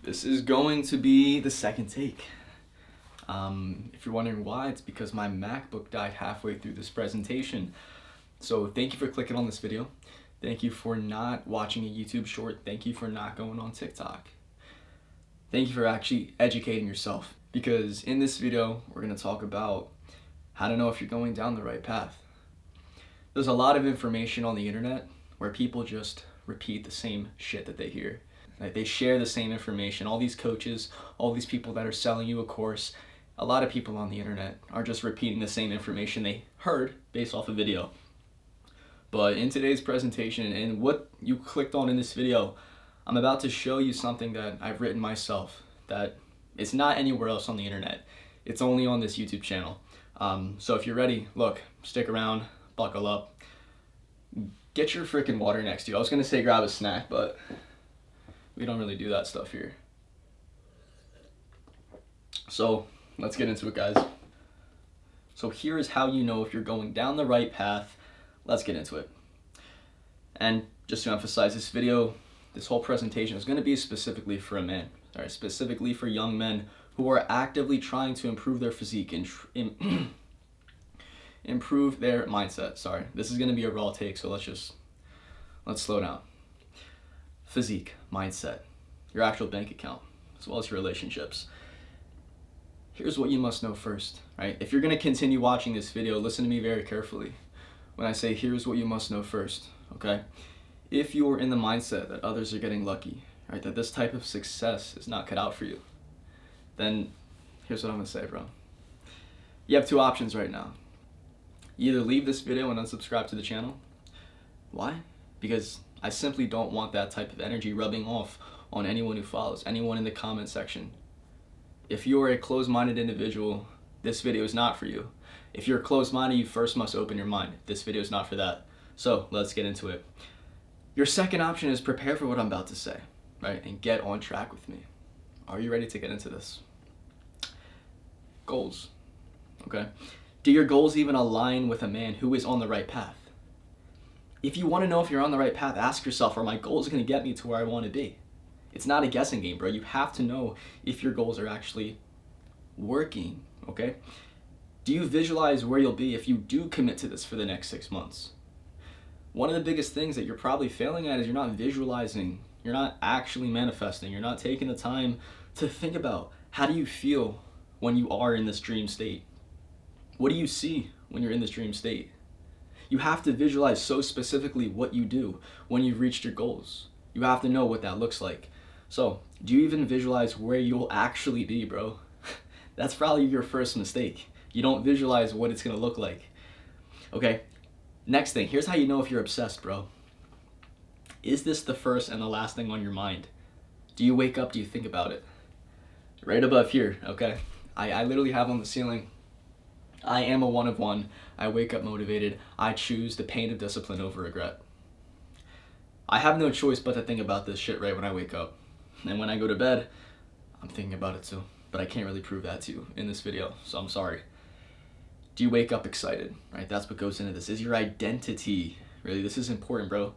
This is going to be the second take. If you're wondering why, it's because my MacBook died halfway through this presentation. So thank you for clicking on this video. Thank you for not watching a YouTube short. Thank you for not going on TikTok. Thank you for actually educating yourself. Because in this video, we're going to talk about how to know if you're going down the right path. There's a lot of information on the internet where people just repeat the same shit that they hear. Like they share the same information. All these coaches, all these people that are selling you a course, a lot of people on the internet are just repeating the same information they heard based off a video. But in today's presentation and what you clicked on in this video, I'm about to show you something that I've written myself that it's not anywhere else on the internet. It's only on this YouTube channel. So if you're ready, look, stick around, buckle up, get your freaking water next to you. I was gonna say grab a snack, but we don't really do that stuff here. So let's get into it, guys. So here is how you know if you're going down the right path. Let's get into it. And just to emphasize, this video, this whole presentation is going to be specifically for a man, all right, specifically for young men who are actively trying to improve their physique and improve their mindset. Sorry, this is going to be a raw take, so let's slow down. Physique, mindset, your actual bank account, as well as your relationships. Here's what you must know first, right? If you're going to continue watching this video, listen to me very carefully when I say here's what you must know first, okay? If you're in the mindset that others are getting lucky, right, that this type of success is not cut out for you, then here's what I'm going to say, bro. You have two options right now. You either leave this video and unsubscribe to the channel. Why? Because I simply don't want that type of energy rubbing off on anyone who follows, anyone in the comment section. If you're a closed-minded individual, this video is not for you. If you're closed-minded, you first must open your mind. This video is not for that. So let's get into it. Your second option is prepare for what I'm about to say, right? And get on track with me. Are you ready to get into this? Goals, okay? Do your goals even align with a man who is on the right path? If you want to know if you're on the right path, ask yourself, are my goals going to get me to where I want to be? It's not a guessing game, bro. You have to know if your goals are actually working, okay? Do you visualize where you'll be if you do commit to this for the next 6 months? One of the biggest things that you're probably failing at is you're not visualizing. You're not actually manifesting. You're not taking the time to think about how do you feel when you are in this dream state? What do you see when you're in this dream state? You have to visualize so specifically what you do when you've reached your goals. You have to know what that looks like. So, do you even visualize where you'll actually be, bro? That's probably your first mistake. You don't visualize what it's gonna look like. Okay, next thing, here's how you know if you're obsessed, bro. Is this the first and the last thing on your mind? Do you wake up, do you think about it? Right above here, okay? I literally have on the ceiling, I am a 1 of 1. I wake up motivated. I choose the pain of discipline over regret. I have no choice but to think about this shit right when I wake up. And when I go to bed, I'm thinking about it too. But I can't really prove that to you in this video, so I'm sorry. Do you wake up excited, right? That's what goes into this. Is your identity, really, this is important, bro.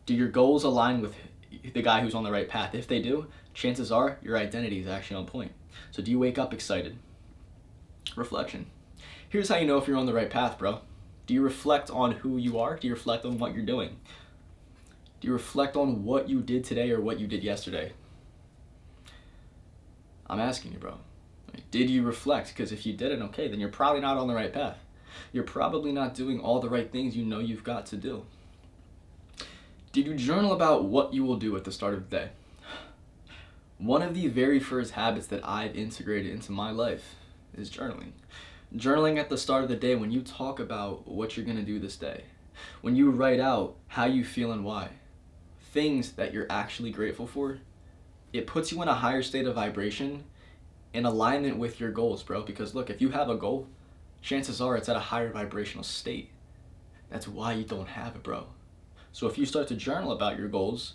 Do your goals align with the guy who's on the right path? If they do, chances are your identity is actually on point. So do you wake up excited? Reflection. Here's how you know if you're on the right path, bro. Do you reflect on who you are? Do you reflect on what you're doing? Do you reflect on what you did today or what you did yesterday? I'm asking you, bro. Did you reflect? Because if you didn't, okay, then you're probably not on the right path. You're probably not doing all the right things you know you've got to do. Did you journal about what you will do at the start of the day? One of the very first habits that I've integrated into my life is journaling. Journaling at the start of the day when you talk about what you're going to do this day. When you write out how you feel and why. Things that you're actually grateful for. It puts you in a higher state of vibration in alignment with your goals, bro. Because look, if you have a goal, chances are it's at a higher vibrational state. That's why you don't have it, bro. So if you start to journal about your goals,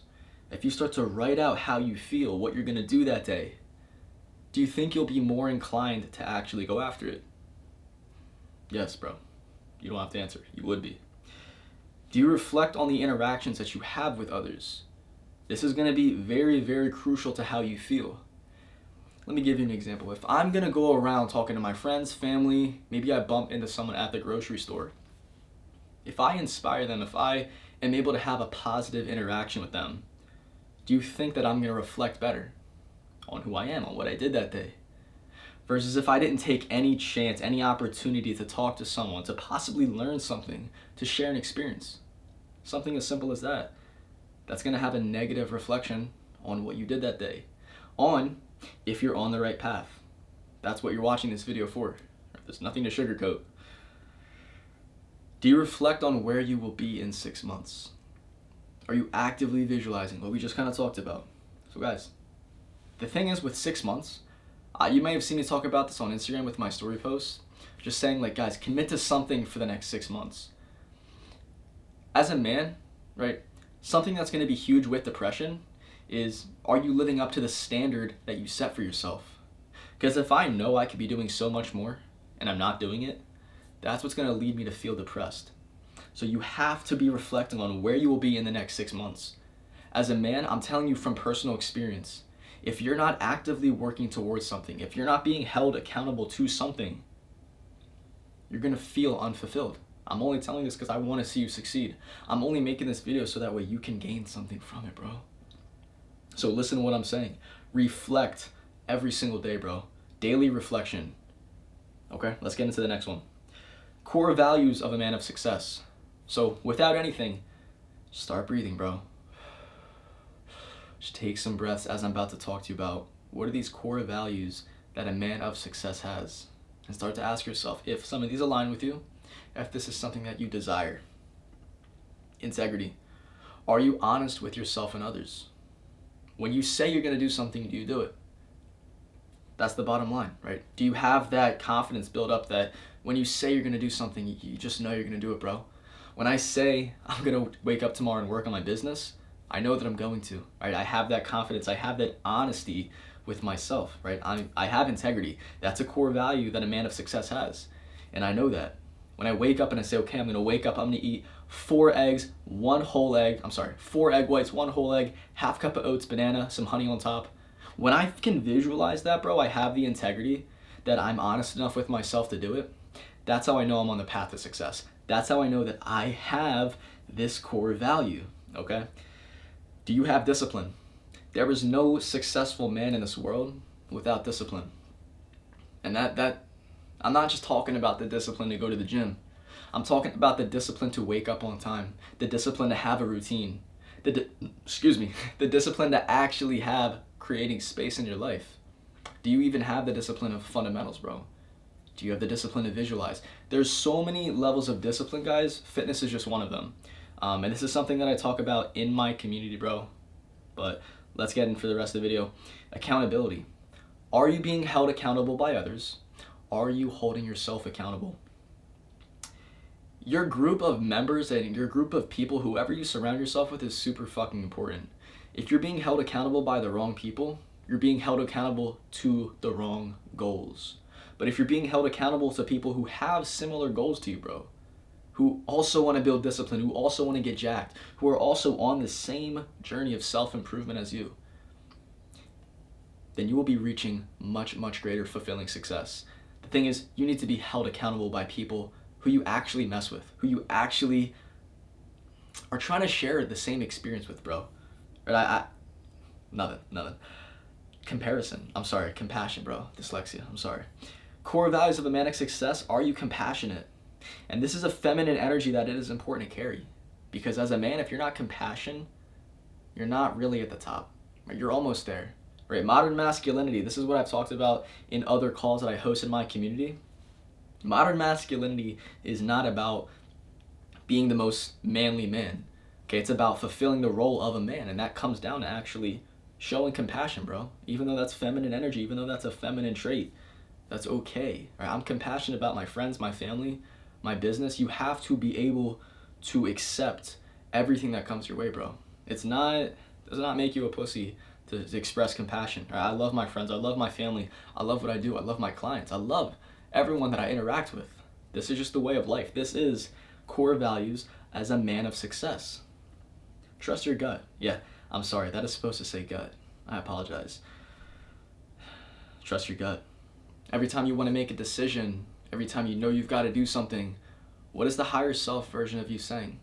if you start to write out how you feel, what you're going to do that day, do you think you'll be more inclined to actually go after it? Yes, bro. You don't have to answer. You would be. Do you reflect on the interactions that you have with others? This is going to be very, very crucial to how you feel. Let me give you an example. If I'm gonna go around talking to my friends, family, maybe I bump into someone at the grocery store. If I inspire them, if I am able to have a positive interaction with them, do you think that I'm gonna reflect better on who I am, on what I did that day? Versus if I didn't take any chance, any opportunity to talk to someone, to possibly learn something, to share an experience. Something as simple as that. That's gonna have a negative reflection on what you did that day. On if you're on the right path. That's what you're watching this video for. There's nothing to sugarcoat. Do you reflect on where you will be in 6 months? Are you actively visualizing what we just kind of talked about? So guys, the thing is with 6 months, you may have seen me talk about this on Instagram with my story posts, just saying like, guys, commit to something for the next 6 months. As a man, right, something that's going to be huge with depression is, are you living up to the standard that you set for yourself? Because if I know I could be doing so much more and I'm not doing it, that's what's going to lead me to feel depressed. So you have to be reflecting on where you will be in the next 6 months. As a man, I'm telling you from personal experience, if you're not actively working towards something, if you're not being held accountable to something, you're going to feel unfulfilled. I'm only telling this because I want to see you succeed. I'm only making this video so that way you can gain something from it, bro. So listen to what I'm saying. Reflect every single day, bro. Daily reflection. Okay, let's get into the next one. Core values of a man of success. So without anything, start breathing, bro. Just take some breaths as I'm about to talk to you about what are these core values that a man of success has. And start to ask yourself if some of these align with you, if this is something that you desire. Integrity. Are you honest with yourself and others? When you say you're going to do something, do you do it? That's the bottom line, right? Do you have that confidence built up that when you say you're going to do something, you just know you're going to do it, bro? When I say I'm going to wake up tomorrow and work on my business, I know that I'm going to, right? I have that confidence. I have that honesty with myself, right? I have integrity. That's a core value that a man of success has. And I know that. When I wake up and I say, okay, I'm going to wake up, I'm going to eat 4 eggs, 1 whole egg, 4 egg whites, 1 whole egg, half cup of oats, banana, some honey on top. When I can visualize that, bro, I have the integrity that I'm honest enough with myself to do it. That's how I know I'm on the path to success. That's how I know that I have this core value, okay? Do you have discipline? There is no successful man in this world without discipline. And that I'm not just talking about the discipline to go to the gym. I'm talking about the discipline to wake up on time, the discipline to have a routine, the discipline to actually have creating space in your life. Do you even have the discipline of fundamentals, bro? Do you have the discipline to visualize? There's so many levels of discipline, guys. Fitness is just one of them. And this is something that I talk about in my community, bro. But let's get in for the rest of the video. Accountability. Are you being held accountable by others? Are you holding yourself accountable? Your group of members and your group of people, whoever you surround yourself with, is super fucking important. If you're being held accountable by the wrong people, you're being held accountable to the wrong goals. But if you're being held accountable to people who have similar goals to you, bro, who also want to build discipline, who also want to get jacked, who are also on the same journey of self-improvement as you, then you will be reaching much, much greater fulfilling success. The thing is, you need to be held accountable by people who you actually mess with, who you actually are trying to share the same experience with, bro. Right? Nothing. Compassion, bro. Dyslexia, I'm sorry. Core values of a man of success, are you compassionate? And this is a feminine energy that it is important to carry. Because as a man, if you're not compassionate, you're not really at the top. Right? You're almost there. Right? Modern masculinity, this is what I've talked about in other calls that I host in my community. Modern masculinity is not about being the most manly man. Okay, it's about fulfilling the role of a man, and that comes down to actually showing compassion, bro. Even though that's feminine energy, even though that's a feminine trait, that's okay. Right? I'm compassionate about my friends, my family, my business. You have to be able to accept everything that comes your way, bro. Does not make you a pussy to express compassion. Right? I love my friends, I love my family, I love what I do, I love my clients, I love everyone that I interact with. This is just the way of life. This is core values as a man of success. Trust your gut. Yeah, I'm sorry, that is supposed to say gut. I apologize. Trust your gut. Every time you want to make a decision, every time you know you've got to do something, what is the higher self version of you saying?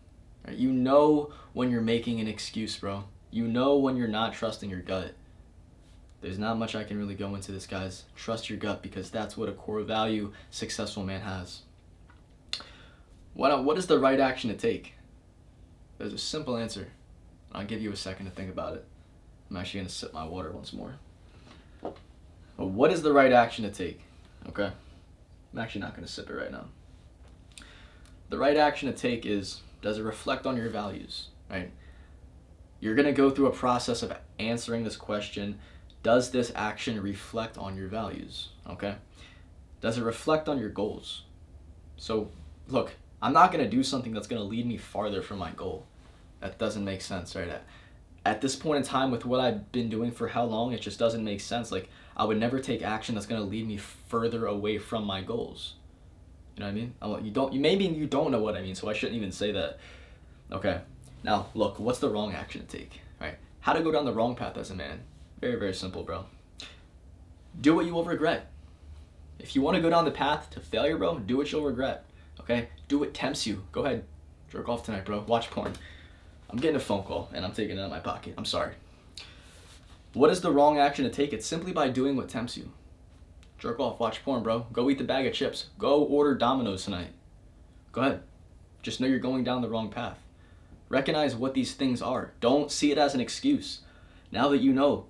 Right? You know when you're making an excuse, bro. You know when you're not trusting your gut. There's not much I can really go into this, guys. Trust your gut, because that's what a core value successful man has. What is the right action to take? There's a simple answer. I'll give you a second to think about it. I'm actually going to sip my water once more. But what is the right action to take? Okay? I'm actually not going to sip it right now. The right action to take is, does it reflect on your values, right? You're going to go through a process of answering this question. Does this action reflect on your values, okay? Does it reflect on your goals? So, look, I'm not going to do something that's going to lead me farther from my goal. That doesn't make sense, right? At this point in time, with what I've been doing for how long, it just doesn't make sense. Like, I would never take action that's going to lead me further away from my goals. You know what I mean? Maybe you don't know what I mean, so I shouldn't even say that. Okay. Now, look, what's the wrong action to take, right? How to go down the wrong path as a man? Very, very simple, bro. Do what you will regret. If you want to go down the path to failure, bro, do what you'll regret, okay? Do what tempts you. Go ahead, jerk off tonight, bro. Watch porn. I'm getting a phone call, and I'm taking it out of my pocket. I'm sorry. What is the wrong action to take? It's simply by doing what tempts you. Jerk off, watch porn, bro. Go eat the bag of chips. Go order Domino's tonight. Go ahead. Just know you're going down the wrong path. Recognize what these things are. Don't see it as an excuse. Now that you know,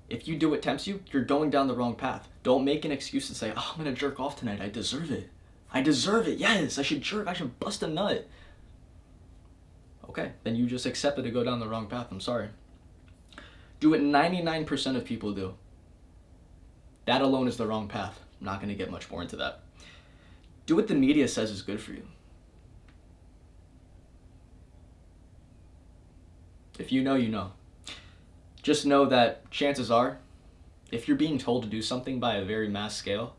if you do what tempts you, you're going down the wrong path. Don't make an excuse and say, oh, I'm going to jerk off tonight. I deserve it. I deserve it. Yes, I should jerk. I should bust a nut. Okay, then you just accepted to go down the wrong path. I'm sorry. Do what 99% of people do. That alone is the wrong path. I'm not going to get much more into that. Do what the media says is good for you. If you know, you know. Just know that chances are, if you're being told to do something by a very mass scale,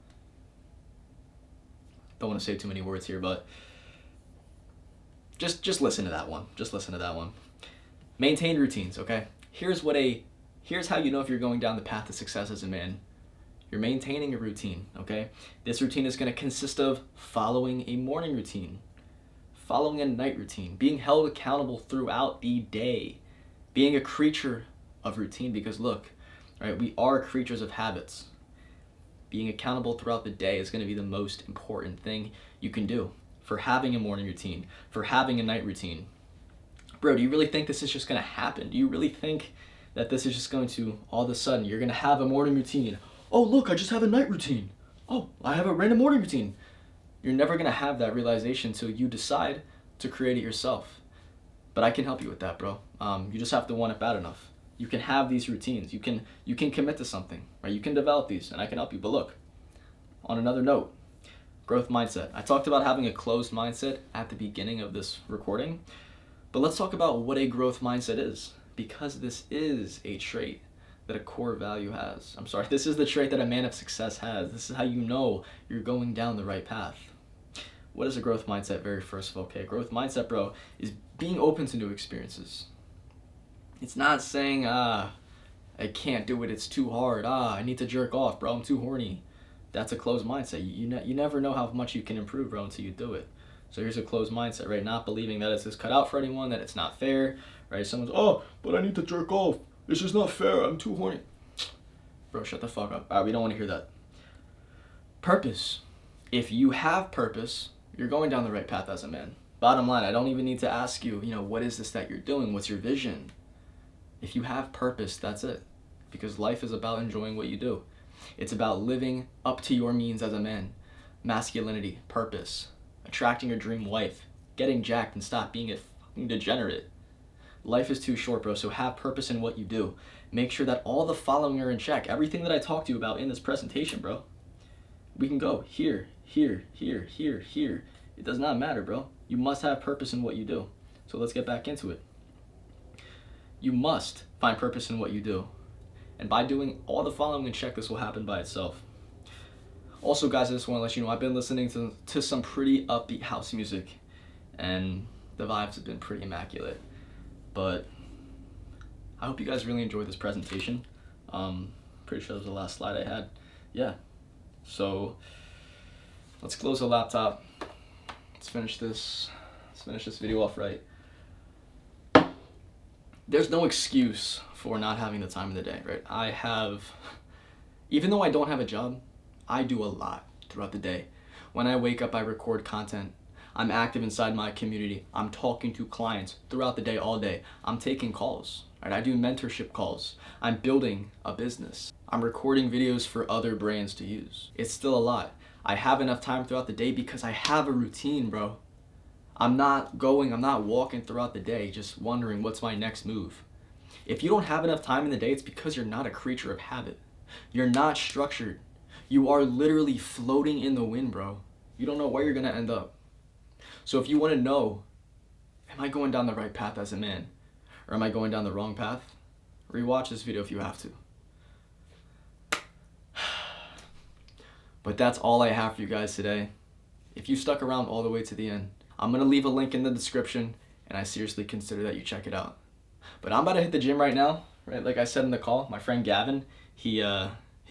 don't want to say too many words here, but just listen to that one. Just listen to that one. Maintain routines, okay? Here's how you know if you're going down the path to success as a man. You're maintaining a routine, okay? This routine is going to consist of following a morning routine, following a night routine, being held accountable throughout the day, being a creature of routine, because look, right, we are creatures of habits. Being accountable throughout the day is going to be the most important thing you can do for having a morning routine, for having a night routine. Bro, do you really think this is just going to happen? Do you really think that this is just going to, all of a sudden, you're going to have a morning routine? Oh, look, I just have a night routine. Oh, I have a random morning routine. You're never going to have that realization until you decide to create it yourself. But I can help you with that, bro. You just have to want it bad enough. You can have these routines. You can commit to something, right? You can develop these, and I can help you. But look, on another note, growth mindset. I talked about having a closed mindset at the beginning of this recording, but let's talk about what a growth mindset is, because this is a trait that a core value has. This is the trait that a man of success has. This is how you know you're going down the right path. What is a growth mindset? Very first of all, okay, growth mindset, bro, is being open to new experiences. It's not saying, I can't do it, it's too hard. I need to jerk off, bro, I'm too horny. That's a closed mindset. You never know how much you can improve, bro, until you do it. So here's a closed mindset, right? Not believing that it's just cut out for anyone, that it's not fair, right? Someone's, but I need to jerk off. It's just not fair, I'm too horny. Bro, shut the fuck up. We don't want to hear that. Purpose. If you have purpose, you're going down the right path as a man. Bottom line, I don't even need to ask you, what is this that you're doing? What's your vision? If you have purpose, that's it. Because life is about enjoying what you do. It's about living up to your means as a man. Masculinity, purpose, attracting your dream wife, getting jacked and stop being a fucking degenerate. Life is too short, bro, so have purpose in what you do. Make sure that all the following are in check. Everything that I talked to you about in this presentation, bro. We can go here, here, here, here, here. It does not matter, bro. You must have purpose in what you do. So let's get back into it. You must find purpose in what you do. And by doing all the following in check, this will happen by itself. Also, guys, I just want to let you know, I've been listening to some pretty upbeat house music, and the vibes have been pretty immaculate. But I hope you guys really enjoyed this presentation. Pretty sure that was the last slide I had. Yeah. So let's close the laptop. Let's finish this video off right. There's no excuse for not having the time of the day, right? Even though I don't have a job, I do a lot throughout the day. When I wake up, I record content. I'm active inside my community. I'm talking to clients throughout the day, all day. I'm taking calls, right? I do mentorship calls. I'm building a business. I'm recording videos for other brands to use. It's still a lot. I have enough time throughout the day because I have a routine, bro. I'm not walking throughout the day just wondering what's my next move. If you don't have enough time in the day, it's because you're not a creature of habit. You're not structured. You are literally floating in the wind, bro. You don't know where you're gonna end up. So if you wanna know, am I going down the right path as a man? Or am I going down the wrong path? Rewatch this video if you have to. But that's all I have for you guys today. If you stuck around all the way to the end, I'm gonna leave a link in the description, and I seriously consider that you check it out. But I'm about to hit the gym right now, right? Like I said in the call, my friend Gavin, he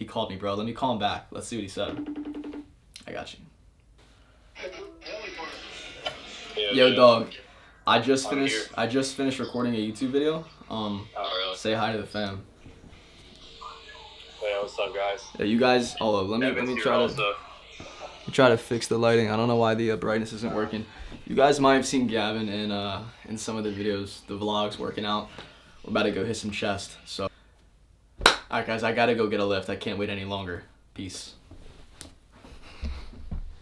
called me, bro. Let me call him back. Let's see what he said. I got you. Yo, dog. I just finished recording a YouTube video. Oh, really? Say hi to the fam. Hey, what's up, guys? Yeah, you guys. Oh, let me try to fix the lighting. I don't know why the brightness isn't working. You guys might have seen Gavin in some of the videos, the vlogs, working out. We're about to go hit some chest. So, alright, guys, I gotta go get a lift. I can't wait any longer. Peace.